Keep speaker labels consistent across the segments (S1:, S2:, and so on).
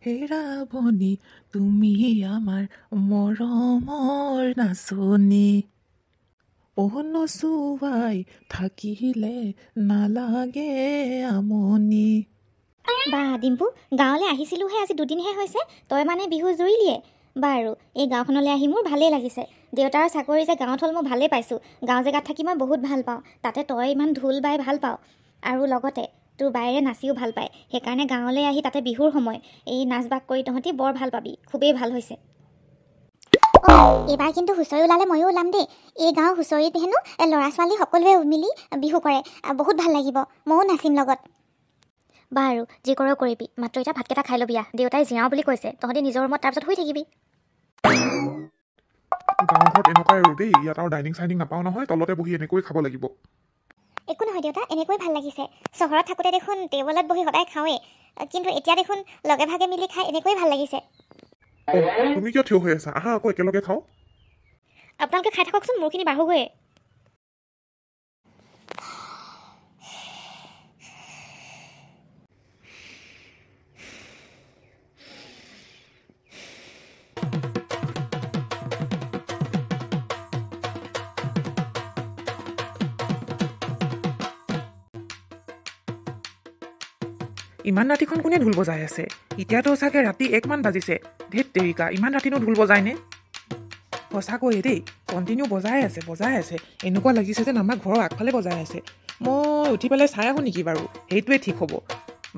S1: হেৰাবনি তুমি আমাৰ মৰমৰ নাচনি নচুৱাই থাকিলে নালাগে আমনি।
S2: বা ডিম্পু, গাঁৱলৈ আহিছিলোহে, আজি দুদিনহে হৈছে, তই মানে বিহু জুৰিলিয়ে। বাৰু, এই গাঁওখনলৈ আহি মোৰ ভালেই লাগিছে। দেউতাৰ চাকৰি যে গাঁৱত হ'ল মই ভালেই পাইছোঁ। গাঁও জেগাত থাকি মই বহুত ভাল পাওঁ। তাতে তই ইমান ঢোল বাই ভাল পাওঁ, আৰু লগতে তোৰ বাইৰে নাচিও ভাল পায়। সেইকাৰণে গাঁৱলৈ আহি তাতে বিহুৰ সময় এই নাচ বাগ কৰি তহঁতি বৰ ভাল পাবি। খুবেই ভাল হৈছে। এইবাৰ কিন্তু হুঁচৰি ওলালে ময়ো ওলাম দেই। এই গাঁৱৰ হুঁচৰিত হেনো ল'ৰা ছোৱালী সকলোৱে মিলি বিহু কৰে, বহুত ভাল লাগিব। ময়ো নাচিম লগত। বাৰু, যি কৰ কৰিবি, মাত্ৰ এতিয়া ভাতকেইটা খাই ল'বি। দেউতাই জিৰাও বুলি কৈছে, তহঁতি নিজৰ ৰুমত তাৰপিছত শুই থাকিবি।
S3: গাঁৱৰ ঘৰত এনেকুৱাই আৰু দেই, ইয়াত আৰু ডাইনিং চাইনিং নাপাওঁ নহয়, তলতে বহি এনেকৈ খাব লাগিব।
S2: একো নহয় দেউতা, এনেকৈ ভাল লাগিছে। চহৰত থাকোঁতে দেখোন টেবুলত বহি সদায় খাওঁৱেই, কিন্তু এতিয়া দেখোন লগে ভাগে মিলি খাই এনেকৈ ভাল লাগিছে।
S3: তুমি কিয় থিয় হৈ আছা? আহা আকৌ একেলগে খাওঁ।
S2: আপোনালোকে খাই থাককচোন, মোৰখিনি বাঢ়োগৈয়ে।
S1: ইমান ৰাতিখন কোনে ঢোল বজাই আছে? এতিয়াতো চাগে ৰাতি 1 মান বাজিছে। ধেত তেৰিকা, ইমান ৰাতিনো ঢোল বজায়নে? সঁচাকৈয়ে দেই, কণ্টিনিউ বজাই আছে। এনেকুৱা লাগিছে যেন আমাৰ ঘৰৰ আগফালে বজাই আছে। মই উঠি পেলাই চাই আহোঁ নেকি বাৰু? সেইটোৱে ঠিক হ'ব।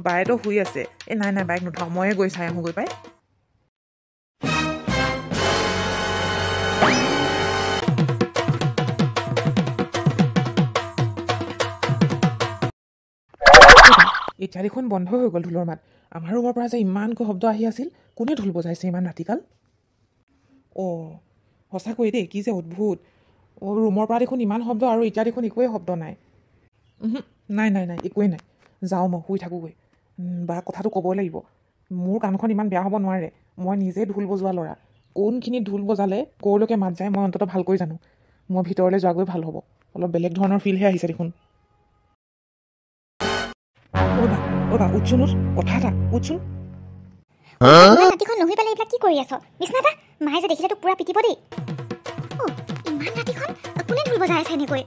S1: বায়েতো শুই আছে। নাই বাইক নুঠাওঁ, ময়ে গৈ চাই আহোঁগৈ পাই। এতিয়া দেখোন বন্ধ হৈ গ'ল ঢোলৰ মাত। আমাৰ ৰুমৰ পৰা যে ইমানকৈ শব্দ আহি আছিল, কোনে ঢোল বজাইছে ইমান ৰাতিকাল? সঁচাকৈ দেই, কি যে অদ্ভুত। ৰুমৰ পৰা দেখোন ইমান শব্দ, আৰু এতিয়া দেখোন একোৱেই শব্দ নাই। নাই একোৱেই নাই। যাওঁ, মই শুই থাকোঁগৈ। বা কথাটো ক'বই লাগিব, মোৰ কাণখন ইমান বেয়া হ'ব নোৱাৰে। মই নিজে ঢোল বজোৱা ল'ৰা। কোনখিনি ঢোল বজালে ক'লৈকে মাত যায় মই অন্ততঃ ভালকৈ জানো। মই ভিতৰলৈ যোৱাগৈ ভাল হ'ব। অলপ বেলেগ ধৰণৰ ফিলহে আহিছে দেখোন। বা উঠছোন, কথা এটা উঠছোন।
S2: ৰাতিখন নহি পেলাই এইবিলাক কি কৰি আছ? বিছনাটা, মায়ে যে দেখিলে তোক পুৰা পিটিব দেই। ইমান ৰাতিখন কোনে ঢোল বজাই আছে এনেকৈ?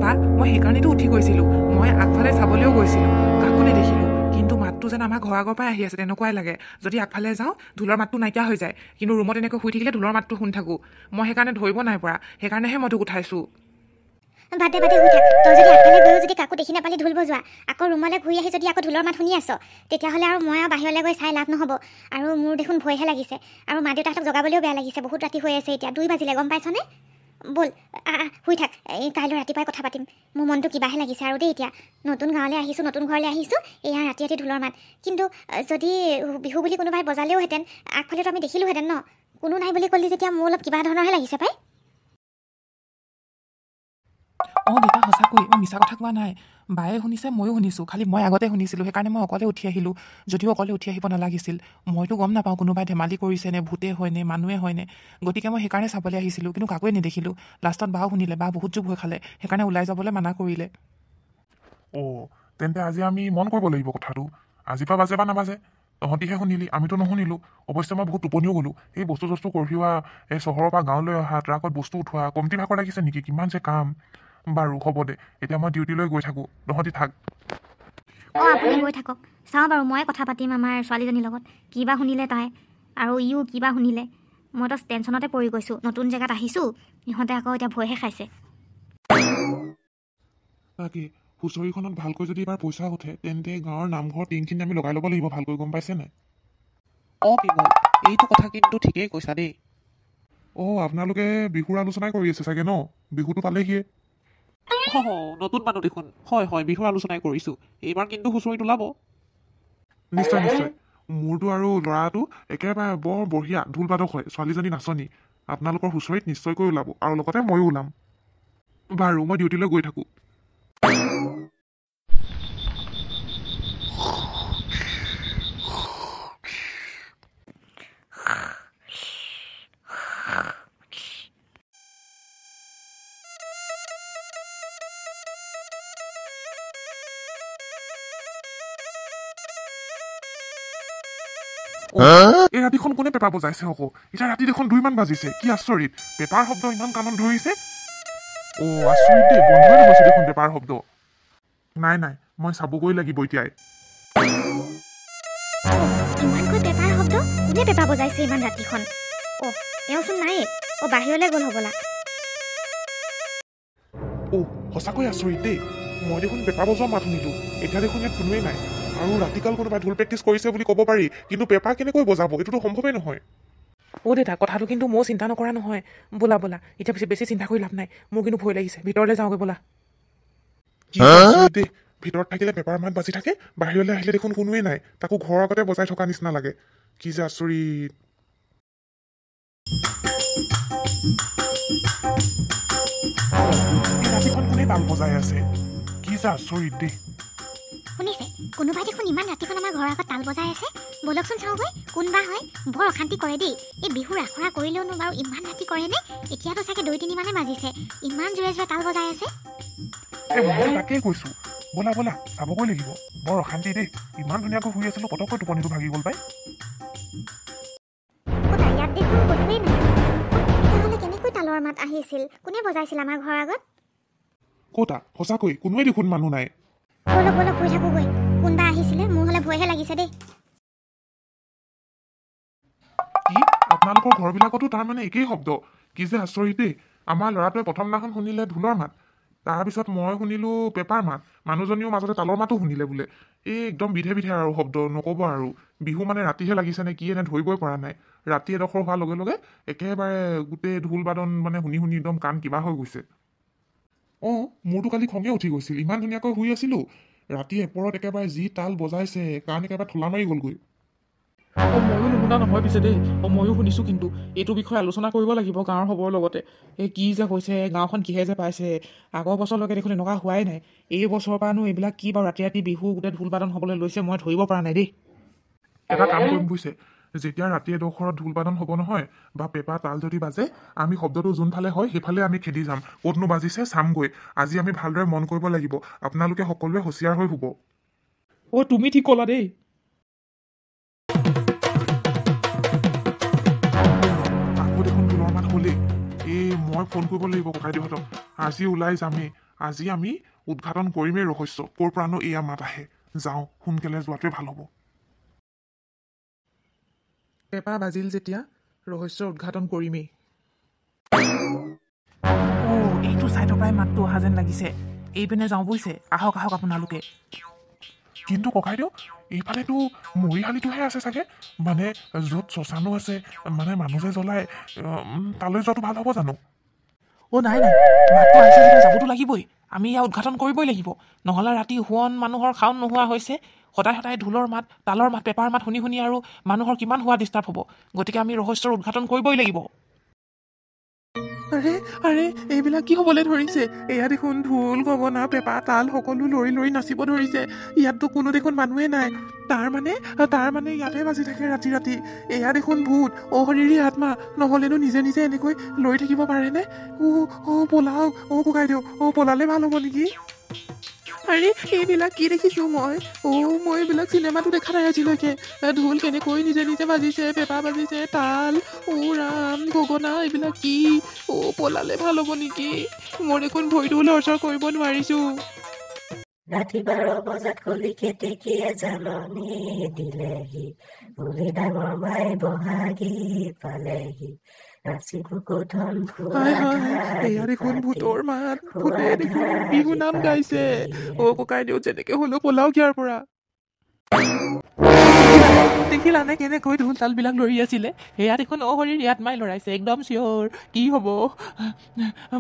S1: বা, মই সেইকাৰণেতো উঠি গৈছিলোঁ। মই আগফালে চাবলৈও গৈছিলোঁ, কাকো নেদেখিলোঁ। কিন্তু মাতটো যেন আমাৰ ঘৰ আগৰ পৰাই আহি আছে তেনেকুৱাই লাগে। যদি আগফালে যাওঁ, ঢোলৰ মাতটো নাইকিয়া হৈ যায়। কিন্তু ৰুমত এনেকৈ শুই থাকিলে ঢোলৰ মাতটো শুনি থাকোঁ। মই সেইকাৰণে ধৰিব নাই পৰা, সেইকাৰণেহে মই তোক উঠাইছোঁ।
S2: বাদে শুই থাক। তই যদি আগফালে গৈও যদি কাকো দেখি নাপালি ঢোল বজোৱা, আকৌ ৰুমলৈ ঘূৰি আহি যদি আকৌ ঢোলৰ মাত শুনি আছ, তেতিয়াহ'লে আৰু মই আৰু বাহিৰলৈ গৈ চাই লাভ নহ'ব। আৰু মোৰ দেখোন ভয়হে লাগিছে। আৰু মা দেউতাহঁতক জগাবলৈও বেয়া লাগিছে। বহুত ৰাতি হৈ আছে, এতিয়া 2 বাজিলে, গম পাইছনে? ব'ল শুই থাক, কাইলৈ ৰাতিপুৱাই কথা পাতিম। মোৰ মনটো কিবাহে লাগিছে আৰু দেই এতিয়া। নতুন গাঁৱলৈ আহিছোঁ, নতুন ঘৰলৈ আহিছোঁ, এয়া ৰাতি ঢোলৰ মাত। কিন্তু যদি বিহু বুলি কোনোবাই বজালেওহেঁতেন, আগফালেতো আমি দেখিলোহেঁতেন ন। কোনো নাই বুলি ক'লি যেতিয়া মোৰ অলপ কিবা ধৰণৰহে লাগিছে পাই।
S1: দেউতা, সঁচাকৈ মই মিছা কথা কোৱা নাই। বায়ে শুনিছে, ময়ো শুনিছোঁ। খালি মই আগতে শুনিছিলোঁ, সেইকাৰণে মই অকলে উঠি আহিলোঁ। যদিও অকলে উঠি আহিব নালাগিছিল। মইতো গম নাপাওঁ কোনোবাই ধেমালি কৰিছে নে, ভূতে হয়নে, মানুহে হয়নে। গতিকে মই সেইকাৰণে চাবলৈ আহিছিলোঁ, কিন্তু কাকোৱে নেদেখিলোঁ। লাষ্টত বাও শুনিলে, বা বহুত জোৰ ভয় খালে, সেইকাৰণে ওলাই যাবলৈ মানা কৰিলে।
S3: তেন্তে আজি আমি মন কৰিব লাগিব কথাটো। আজিৰ পৰা বাজে বা নাবাজে, তহঁতিহে শুনিলি, আমিতো নুশুনিলোঁ। অৱশ্যে মই বহুত টোপনিও গ'লোঁ। এই বস্তু কঢ়িওৱা, এই চহৰৰ পৰা গাঁৱলৈ অহা, ট্ৰাকত বস্তু উঠোৱা, কমটি ভাগৰ লাগিছে নেকি? কিমান যে কাম। বাৰু হ'ব দে, এতিয়া মই ডিউটিলৈ গৈ থাকোঁ, তহঁতি থাক।
S2: আপুনি গৈ থাকক। চাওঁ বাৰু, মই কথা পাতিম আমাৰ ছোৱালীজনীৰ লগত। কিবা শুনিলে তাই, আৰু ইও কিবা শুনিলে। মইতো টেনশ্যনতে পৰি গৈছোঁ। নতুন জেগাত আহিছোঁ, ইহঁতে আকৌ এতিয়া ভয়হে খাইছে।
S3: তাকে, হুঁচৰিখনত ভালকৈ যদি এবাৰ পইচা উঠে, তেন্তে গাঁৱৰ নামঘৰ টিংখিনি আমি লগাই ল'ব লাগিব ভালকৈ, গম পাইছে নাই?
S1: পিঙল, এইটো কথা কিন্তু ঠিকেই কৈছা দেই।
S3: আপোনালোকে বিহুৰ আলোচনাই কৰি আছে চাগে ন? বিহুটো পালেহিয়ে।
S1: নতুন মানুহ দেখোন। হয়, বিহুৰ আলোচনাই কৰিছোঁ। এইবাৰ কিন্তু হুঁচৰিত ওলাব।
S3: নিশ্চয়। মোৰতো আৰু ল'ৰাটো একেবাৰে বৰ বঢ়িয়া ঢোল বাদক হয়, ছোৱালীজনী নাচনী। আপোনালোকৰ হুঁচৰিত নিশ্চয়কৈ ওলাব, আৰু লগতে ময়ো ওলাম। বাৰু, মই ডিউটিলৈ গৈ থাকোঁ। এই ৰাতিখন কোনে পেপা বজাইছে আকৌ এতিয়া ৰাতি দেখোন 2মান বাজিছে কি আচৰিত পেপাৰ শব্দ ইমান কাণত ধৰিছে আচৰিত দেই বন্ধই নহৈছে দেখোন পেপাৰ শব্দ নাই মই চাবগৈ লাগিব এতিয়াই
S2: ইমানকৈ পেপাৰ শব্দ কোনে পেপা বজাইছে ইমান ৰাতিখন তেওঁচোন নায়ে বাহিৰলৈ গ'ল হ'বলা
S3: সঁচাকৈ আচৰিত দেই মই দেখোন পেপা বজোৱা মাত শুনিলো এতিয়া দেখোন ইয়াত কোনোৱেই নাই আৰু ৰাতিকাল কোনোবাই ঢোল প্ৰেক্টিচ কৰিছে বুলি ক'ব পাৰি কিন্তু পেপা কেনেকৈ বজাব এইটোতো সম্ভৱেই নহয়
S1: দেউতা কথাটো কিন্তু ময়ো চিন্তা নকৰা নহয় ব'লা এতিয়া পিছে বেছি চিন্তা কৰি লাভ নাই মোৰ কিন্তু ভয় লাগিছে ভিতৰলৈ যাওঁগৈ ব'লা
S3: কি আচৰিত দেই ভিতৰত থাকিলে পেপাৰ মাত বাজি থাকে বাহিৰলৈ আহিলে দেখোন কোনোৱেই নাই তাকো ঘৰৰ আগতে বজাই থকা নিচিনা লাগে কি যে আচৰিত ৰাতিখন কোনে তাল বজাই আছে কি যে আচৰিত দেই
S2: শুনিছে কোনোবাই দেখোন ইমান ৰাতিখন আমাৰ ঘৰৰ আগত তাল বজাই আছে বলকচোন চাওঁগৈ কোনবা হয় বৰ অশান্তি কৰে দেই এই বিহুৰ আখৰা কৰিলেওনো বাৰু ইমান ৰাতি কৰেনে এতিয়াতো চাগে 2-3 বাজিছে ইমান জোৰে তাল বজাই আছে
S3: মই তাকেই কৈছো ব'লা চাবগৈ লাগিব বৰ অশান্তি দেই ইমান ধুনীয়াকৈ শুই আছিলো পটককৈ টোপনিটো ভাগি গ'ল পাই
S2: ইয়াত দেখোন কোনোৱেই নাই তেতিয়াহ'লে কেনেকৈ তালৰ মাত আহিছিল কোনে বজাইছিল আমাৰ ঘৰৰ আগত
S3: ক'তা সঁচাকৈ কোনোৱে দেখোন মানুহ নাই
S2: বলক শুই থাকোগৈ কোনবা আহিছিলে মোৰ হ'লে ভয়হে লাগিছে দেই
S3: কি আপোনালোকৰ ঘৰবিলাকতো তাৰমানে একেই শব্দ কি যে আচৰিত দেই আমাৰ ল'ৰাটোৱে প্ৰথম দিনাখন শুনিলে ঢোলৰ মাত তাৰপিছত মই শুনিলো পেপাৰ মাত মানুহজনীও মাজতে তালৰ মাতো শুনিলে বোলে এই একদম বিধে আৰু শব্দ নক'ব আৰু বিহু মানে ৰাতিহে লাগিছে নে কি এনে ধৰিবই পৰা নাই ৰাতি এডোখৰ হোৱাৰ লগে লগে একেবাৰে গোটেই ঢোল বাদন মানে শুনি একদম কাণ কিবা হৈ গৈছে মোৰতো কালি খঙে উঠি গৈছিল ইমান ধুনীয়াকৈ শুই আছিলো ৰাতি এপৰত একেবাৰে যি তাল বজাইছে কাণ একেবাৰে ঠোলা মাৰি গ'লগৈ
S1: ময়ো নুশুনা নহয় পিছে দেই ময়ো শুনিছোঁ কিন্তু এইটো বিষয়ে আলোচনা কৰিব লাগিব গাঁৱৰ খবৰৰ লগতে কি যে হৈছে গাঁওখন কিহে যে পাইছে আগৰ বছৰলৈকে দেখোন এনেকুৱা হোৱাই নাই এই বছৰৰ পৰানো এইবিলাক কি বাৰু ৰাতি বিহু গোটেই ঢোল বাদন হ'বলৈ লৈছে মই ধৰিব পৰা নাই দেই
S3: এটা কাম কৰিম বুজিছে যেতিয়া ৰাতি এডোখৰত ঢোল বাদন হ'ব নহয় বা পেপা তাল যদি বাজে আমি শব্দটো যোনফালে হয় সেইফালে আমি খেদি যাম ক'তনো বাজিছে চামগৈ আজি আমি ভালদৰে মন কৰিব লাগিব আপোনালোকে সকলোৱে হুঁচিয়াৰ হৈ শুব
S1: তুমি ঠিক ক'লা দেই
S3: আকৌ দেখোন ঢোলৰ মাত হ'লেই মই ফোন কৰিব লাগিব ককাইদেউহঁতক আজি ওলাই যামেই আজি আমি উদঘাটন কৰিমেই ৰহস্য ক'ৰ পৰানো এয়া মাত আহে যাওঁ সোনকালে যোৱাটোৱে ভাল হ'ব
S1: পেপা বাজিল যেতিয়া ৰহস্য উদঘাটন কৰিমেই এইটো চাইডৰ পৰাই মাতটো অহা যেন লাগিছে এইপিনে যাওঁ বুজিছে আহক আপোনালোকে
S3: কিন্তু ককাইদেউ এইফালেতো মৰিশালিটোহে আছে চাগে মানে য'ত শ্মশানো আছে মানে মানুহ যে জ্বলাই তালৈ যোৱাটো ভাল হ'ব জানো
S1: নাই মাতটো আহিছে যেতিয়া যাবতো লাগিবই আমি ইয়াৰ উদঘাটন কৰিবই লাগিব নহ'লে ৰাতি শোৱন মানুহৰ খাউন নোহোৱা হৈছে সদায় ঢোলৰ মাত তালৰ মাত পেপাৰ মাত শুনি আৰু মানুহৰ কিমান হোৱা ডিষ্টাৰ্ব হ'ব গতিকে আমি ৰহস্যৰ উদঘাটন কৰিবই লাগিব আৰে এইবিলাক কি হ'বলৈ ধৰিছে এয়া দেখোন ঢোল গগনা পেপা তাল সকলো লৰি নাচিব ধৰিছে ইয়াততো কোনো দেখোন মানুহে নাই তাৰ মানে ইয়াতে বাজি থাকে ৰাতি এয়া দেখোন ভূত শৰীৰী আত্মা নহ'লেনো নিজে এনেকৈ লৰি থাকিব পাৰেনে পলাও ককাইদেউ পলালে ভাল হ'ব নেকি আৰে এইবিলাক কি দেখিছোঁ মই এইবিলাক চিনেমাটো দেখা নাই আজিলৈকে ঢোল কেনেকৈ নিজে বাজিছে পেপা বাজিছে তাল ৰাম গগনা এইবিলাক কি পলালে ভাল হ'ব নেকি মোৰ দেখোন ভৰিটো লৰচৰ কৰিব নোৱাৰিছোঁ
S4: ৰাতি 12 বজাত কলি কেতেকীয়ে জাননী দিলেহি বুঢ়ী ডাঙৰ মাই বহাগী পালেহি
S1: এয়া দেখোন ভূতৰ মাত ভূতে দেখোন বিহু নাম গাইছে ককাইদেউ যেনেকে হ'লেও পলাওক ইয়াৰ পৰা দেখিলানে কেনেকৈ ঢোল তালবিলাক লৰি আছিলে সেয়া দেখোন শৰীৰ আত্মাই লৰাইছে একদম চিয়ৰ কি হ'ব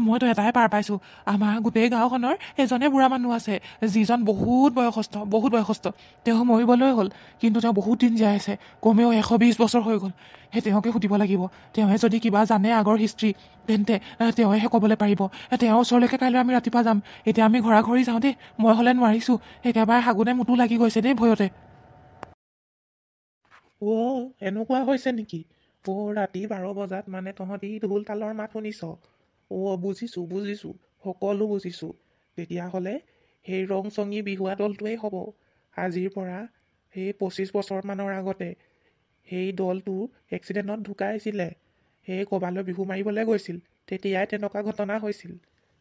S1: মইতো এটাই পাৰ পাইছোঁ আমাৰ গোটেই গাঁওখনৰ এজনে বুঢ়া মানুহ আছে যিজন বহুত বয়সস্থ তেওঁ মৰিবলৈ হ'ল কিন্তু তেওঁ বহুত দিন জীয়াই আছে কমেও 120 বছৰ হৈ গ'ল সেই তেওঁকে সুধিব লাগিব তেওঁহে যদি কিবা জানে আগৰ হিষ্ট্ৰী তেন্তে তেওঁহে ক'বলৈ পাৰিব তেওঁৰ ওচৰলৈকে কাইলৈ আমি ৰাতিপুৱা যাম এতিয়া আমি ঘৰা-ঘৰি যাওঁ দেই মই হ'লে নোৱাৰিছোঁ একেবাৰে হাগুনে মুটো লাগি গৈছে দেই ভয়তে এনেকুৱা হৈছে নেকি ৰাতি 12 বজাত মানে তহঁতি ঢোল তালৰ মাত শুনিছ বুজিছোঁ সকলো বুজিছোঁ তেতিয়াহ'লে সেই ৰংচঙী বিহুৱা দলটোৱেই হ'ব আজিৰ পৰা সেই 25 বছৰমানৰ আগতে সেই দলটো এক্সিডেণ্টত ঢুকাইছিলে। সেই ক'ৰবালৈ বিহু মাৰিবলৈ গৈছিল, তেতিয়াই তেনেকুৱা ঘটনা হৈছিল।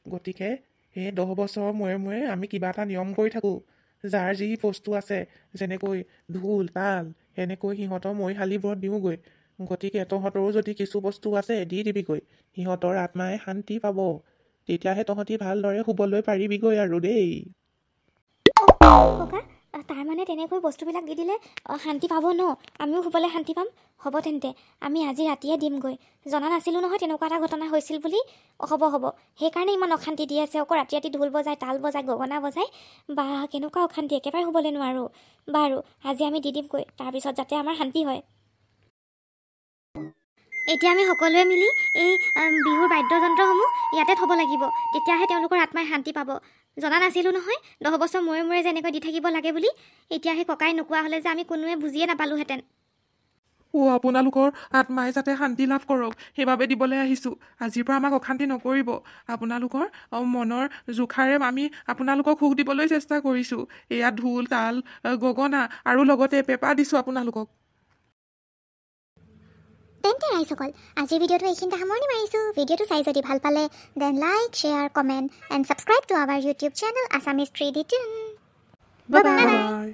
S1: গতিকে সেই 10 বছৰৰ মূৰে মূৰে আমি কিবা এটা নিয়ম কৰি থাকোঁ। যাৰ যি বস্তু আছে, যেনেকৈ ঢোল তাল, সেনেকৈ সিহঁতৰ মৰিশালিবোৰত দিওঁগৈ। গতিকে তহঁতৰো যদি কিছু বস্তু আছে দি দিবিগৈ, সিহঁতৰ আত্মাই শান্তি পাব। তেতিয়াহে তহঁতি ভালদৰে শুবলৈ পাৰিবিগৈ আৰু দেই।
S2: ককা তাৰমানে তেনেকৈ বস্তুবিলাক দি দিলে শান্তি পাব ন? আমিও শুবলৈ শান্তি পাম। হ'ব তেন্তে আমি আজি ৰাতিয়ে দিমগৈ। জনা নাছিলোঁ নহয় তেনেকুৱা এটা ঘটনা হৈছিল বুলি। হ'ব সেইকাৰণে ইমান অশান্তি দি আছে। আকৌ ৰাতি ৰাতি ঢোল বজায়, তাল বজায়, গগনা বজায়। বা কেনেকুৱা অশান্তি, একেবাৰে শুবলৈ নোৱাৰোঁ। বাৰু আজি আমি দি দিমগৈ, তাৰপিছত যাতে আমাৰ শান্তি হয়। এতিয়া আমি সকলোৱে মিলি এই বিহুৰ বাদ্যযন্ত্ৰসমূহ ইয়াতে থ'ব লাগিব। তেতিয়াহে তেওঁলোকৰ আত্মাই শান্তি পাব। জনা নাছিলোঁ নহয় 10 বছৰ মূৰে মূৰে যেনেকৈ দি থাকিব লাগে বুলি। এতিয়া সেই ককাই নোকোৱা হ'লে যে আমি কোনোৱে বুজিয়ে নাপালোহেঁতেন।
S1: আপোনালোকৰ আত্মাই যাতে শান্তি লাভ কৰক, সেইবাবে দিবলৈ আহিছোঁ। আজিৰ পৰা আমাক অশান্তি নকৰিব। আপোনালোকৰ মনৰ জোখাৰে আমি আপোনালোকক সুখ দিবলৈ চেষ্টা কৰিছোঁ। এয়া ঢোল তাল গগনা আৰু লগতে পেপা দিছোঁ আপোনালোকক।
S2: তেন্তে ৰাইজসকল, আজিৰ ভিডিঅ'টো এইখিনিতে সামৰণি মাৰিছোঁ। ভিডিঅ'টো চাই যদি ভাল পালে then like, share, comment and subscribe to our YouTube channel Assamese 3D Tune।
S1: Bye by.